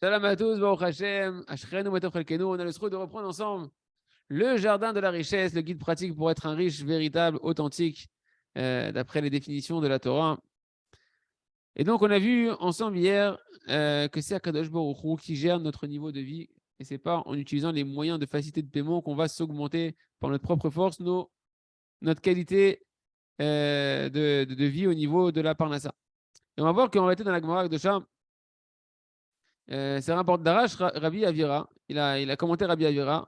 Salam à tous, Baruch Hashem, Ashrenu Matov Chelkenu. On a le souhait de reprendre ensemble le jardin de la richesse, le guide pratique pour être un riche véritable, authentique, d'après les définitions de la Torah. Et donc, on a vu ensemble hier que c'est Akadosh Baruch Hu qui gère notre niveau de vie. Et ce n'est pas en utilisant les moyens de facilité de paiement qu'on va s'augmenter par notre propre force notre qualité de vie au niveau de la Parnassa. Et on va voir qu'en réalité, dans la Gemara de Sham, c'est un rapport d'Arash, Rabbi Avira. Il a commenté Rabbi Avira.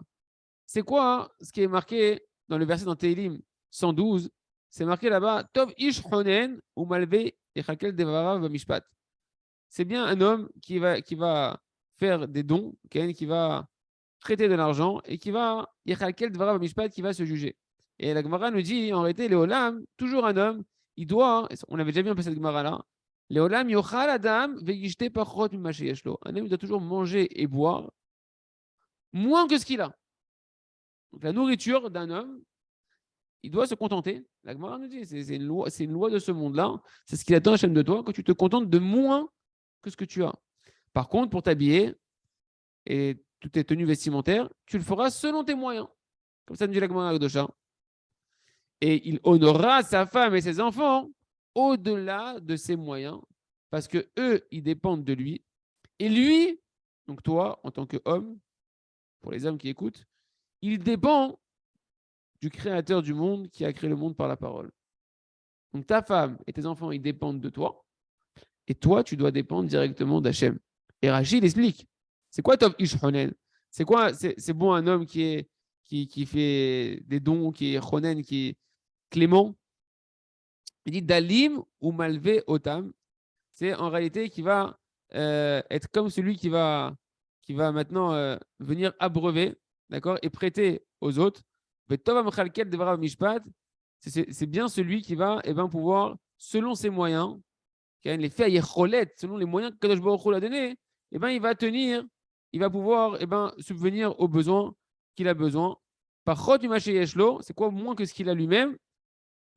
C'est quoi ce qui est marqué dans le verset dans Tehillim 112? C'est marqué là-bas Tov ish honen ou malve echakel devarav b'mishpat. C'est bien un homme qui va faire des dons, qui va traiter de l'argent et qui va echakel devarav b'mishpat, qui va se juger. Et la Gemara nous dit en réalité, Léolam, toujours un homme, il doit, on avait déjà vu un peu cette Gemara-là, Léolam yochal adam ve'yishte pachot mimma sheyesh lo. Un homme, il doit toujours manger et boire moins que ce qu'il a. Donc la nourriture d'un homme, il doit se contenter. La Gemara nous dit, c'est une loi de ce monde-là. C'est ce qu'il attend Hachem de toi, que tu te contentes de moins que ce que tu as. Par contre, pour t'habiller et toutes tes tenues vestimentaires, tu le feras selon tes moyens. Comme ça nous dit la Gemara Akdosha. Et il honorera sa femme et ses enfants au-delà de ses moyens, parce que eux, ils dépendent de lui. Et lui, donc toi, en tant qu'homme, pour les hommes qui écoutent, il dépend du créateur du monde qui a créé le monde par la parole. Donc ta femme et tes enfants, ils dépendent de toi. Et toi, tu dois dépendre directement d'Hachem. Et Rachid explique, c'est quoi Tov Ish Honen? C'est quoi? C'est bon un homme qui fait des dons, qui est Honen, qui est clément. Il dit Dalim ou Malvé Otam. C'est en réalité qui va être comme celui qui va maintenant venir abreuver, d'accord, et prêter aux autres. C'est bien celui qui va pouvoir, selon ses moyens, les faits selon les moyens que Kadosh Baruch Hu l'a donné, il va tenir, il va pouvoir subvenir aux besoins qu'il a besoin. Par c'est quoi moins que ce qu'il a lui-même?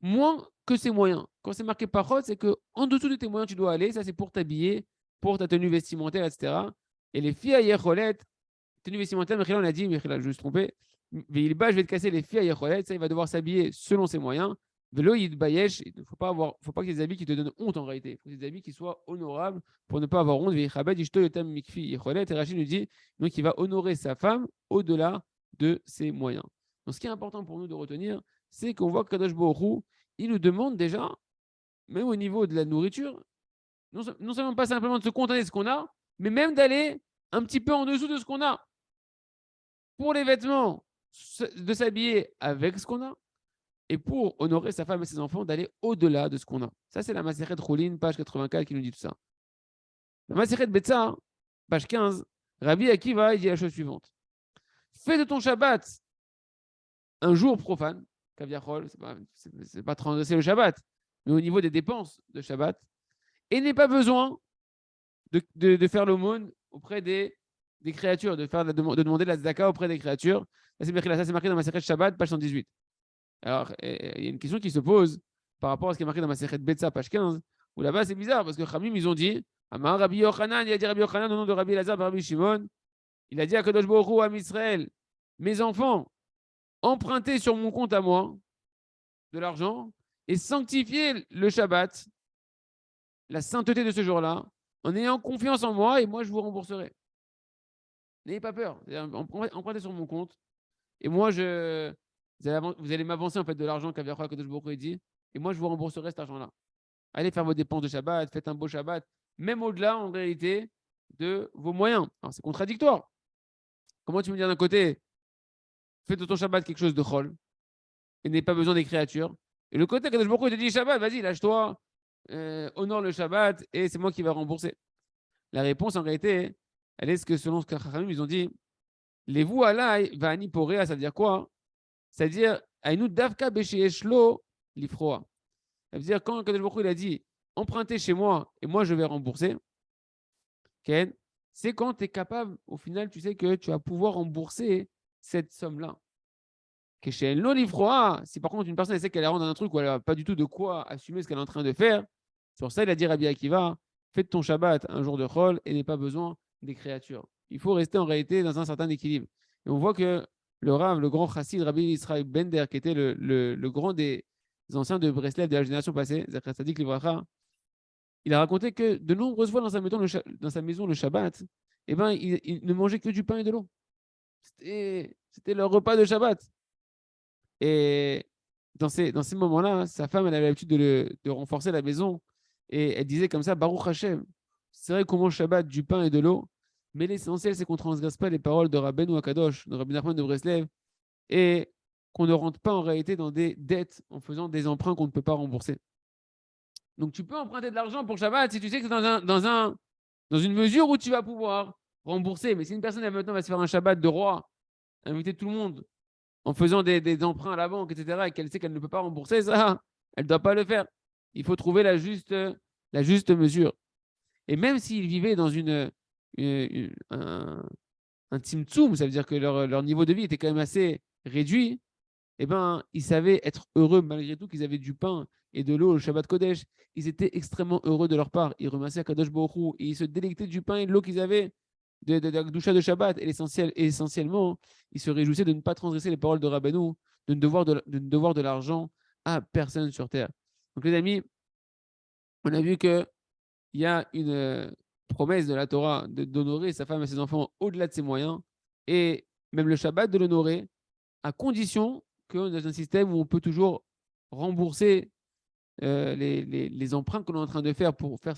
Moins que ses moyens. Quand c'est marqué parot, c'est qu'en dessous de tes moyens, tu dois aller. Ça, c'est pour t'habiller, pour ta tenue vestimentaire, etc. Et les filles à Yecholet, tenue vestimentaire, Michel, on a dit, Michel, je me suis trompé, je vais te casser les filles à Yecholet. Ça, il va devoir s'habiller selon ses moyens. Velo Yidbayesh, il ne faut pas que des habits qui te donnent honte en réalité. Il faut des habits qui soient honorables pour ne pas avoir honte. Et Rachid nous dit donc il va honorer sa femme au-delà de ses moyens. Donc, ce qui est important pour nous de retenir, c'est qu'on voit que Kadosh Baruch Hu, il nous demande déjà, même au niveau de la nourriture, non seulement pas simplement de se contenter de ce qu'on a, mais même d'aller un petit peu en dessous de ce qu'on a. Pour les vêtements, de s'habiller avec ce qu'on a, et pour honorer sa femme et ses enfants, d'aller au-delà de ce qu'on a. Ça, c'est la Masechet Choulin, page 84, qui nous dit tout ça. La Masechet Betsa, page 15, Rabbi Akiva, il dit la chose suivante. Fais de ton Shabbat un jour profane, Kaviachol, c'est pas transgresser le Shabbat, mais au niveau des dépenses de Shabbat, et n'aie pas besoin de faire l'aumône auprès des créatures, de demander la tzedaka auprès des créatures. Ça, c'est marqué dans ma Masechet Shabbat, page 118. Alors, il y a une question qui se pose par rapport à ce qui est marqué dans ma Masechet Betsa, page 15, où là-bas, c'est bizarre, parce que Khamim, ils ont dit, Amar Rabbi Yochanan, il a dit Rabbi Yochanan au nom de Rabbi Elazar, Rabbi Shimon, il a dit à Kadosh Baruch Hu, à Israël, mes enfants, empruntez sur mon compte à moi de l'argent et sanctifiez le Shabbat, la sainteté de ce jour-là, en ayant confiance en moi et moi je vous rembourserai. N'ayez pas peur, empruntez sur mon compte et moi vous allez m'avancer en fait de l'argent qu'Aviachol Kadosh Baruch Hu dit et moi je vous rembourserai cet argent-là. Allez faire vos dépenses de Shabbat, faites un beau Shabbat, même au-delà en réalité de vos moyens. Alors c'est contradictoire. Comment tu me dis d'un côté, fais de ton Shabbat quelque chose de chol et n'aie pas besoin des créatures. Et le côté Kadosh Baruch Hu te dit Shabbat, vas-y, lâche-toi, honore le Shabbat et c'est moi qui vais rembourser. La réponse en réalité, elle est ce que selon ce que Chachamim, ils ont dit, les vous alai va aniporea, ça veut dire quoi? C'est-à-dire, aïnou davka besheshlo lifroa. Ça veut dire quand Kadosh Baruch Hu il a dit empruntez chez moi et moi je vais rembourser, okay, c'est quand tu es capable, au final, tu sais que tu vas pouvoir rembourser cette somme-là. Si par contre une personne elle sait qu'elle est dans un truc où elle n'a pas du tout de quoi assumer ce qu'elle est en train de faire, sur ça il a dit Rabbi Akiva, fais de ton Shabbat un jour de chol et n'aie pas besoin des créatures. Il faut rester en réalité dans un certain équilibre. Et on voit que le Rav, le grand chassid Rabbi Israël Bender, qui était le grand des anciens de Breslev de la génération passée, Zecher Tzadik Livracha, il a raconté que de nombreuses fois dans sa maison le Shabbat, eh ben, il ne mangeait que du pain et de l'eau. C'était leur repas de Shabbat. Et dans ces moments-là, sa femme, elle avait l'habitude de renforcer la maison. Et elle disait comme ça, Baruch Hashem, c'est vrai qu'on mange Shabbat du pain et de l'eau, mais l'essentiel, c'est qu'on ne transgresse pas les paroles de Rabbeinu Akadosh, de Rabbi Nachman de Breslev, et qu'on ne rentre pas en réalité dans des dettes en faisant des emprunts qu'on ne peut pas rembourser. Donc tu peux emprunter de l'argent pour Shabbat si tu sais que c'est dans une mesure où tu vas pouvoir rembourser. Mais si une personne elle, maintenant va se faire un Shabbat de roi, inviter tout le monde en faisant des emprunts à la banque, etc., et qu'elle sait qu'elle ne peut pas rembourser, ça, elle ne doit pas le faire. Il faut trouver la juste mesure. Et même s'ils vivaient dans un tzimtzum, ça veut dire que leur niveau de vie était quand même assez réduit, eh ben, ils savaient être heureux malgré tout qu'ils avaient du pain et de l'eau le Shabbat Kodesh. Ils étaient extrêmement heureux de leur part. Ils remerciaient Kadosh Baruch Hu et ils se délectaient du pain et de l'eau qu'ils avaient de la Gdusha de Shabbat. Et essentiellement, ils se réjouissaient de ne pas transgresser les paroles de Rabbeinu, de ne devoir de l'argent à personne sur terre. Donc, les amis, on a vu qu'il y a une promesse de la Torah d'honorer sa femme et ses enfants au-delà de ses moyens, et même le Shabbat de l'honorer, à condition qu'on est dans un système où on peut toujours rembourser les emprunts qu'on est en train de faire pour faire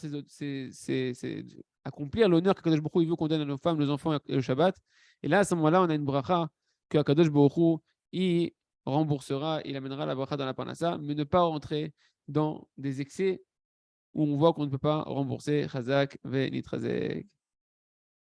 accomplir l'honneur qu'Akadosh Baruch Hu veut qu'on donne à nos femmes, nos enfants et le Shabbat. Et là, à ce moment-là, on a une bracha que Akadosh Baruch Hu, il remboursera, il amènera la bracha dans la parnassa, mais ne pas rentrer dans des excès où on voit qu'on ne peut pas rembourser. Chazak ve nitrazek.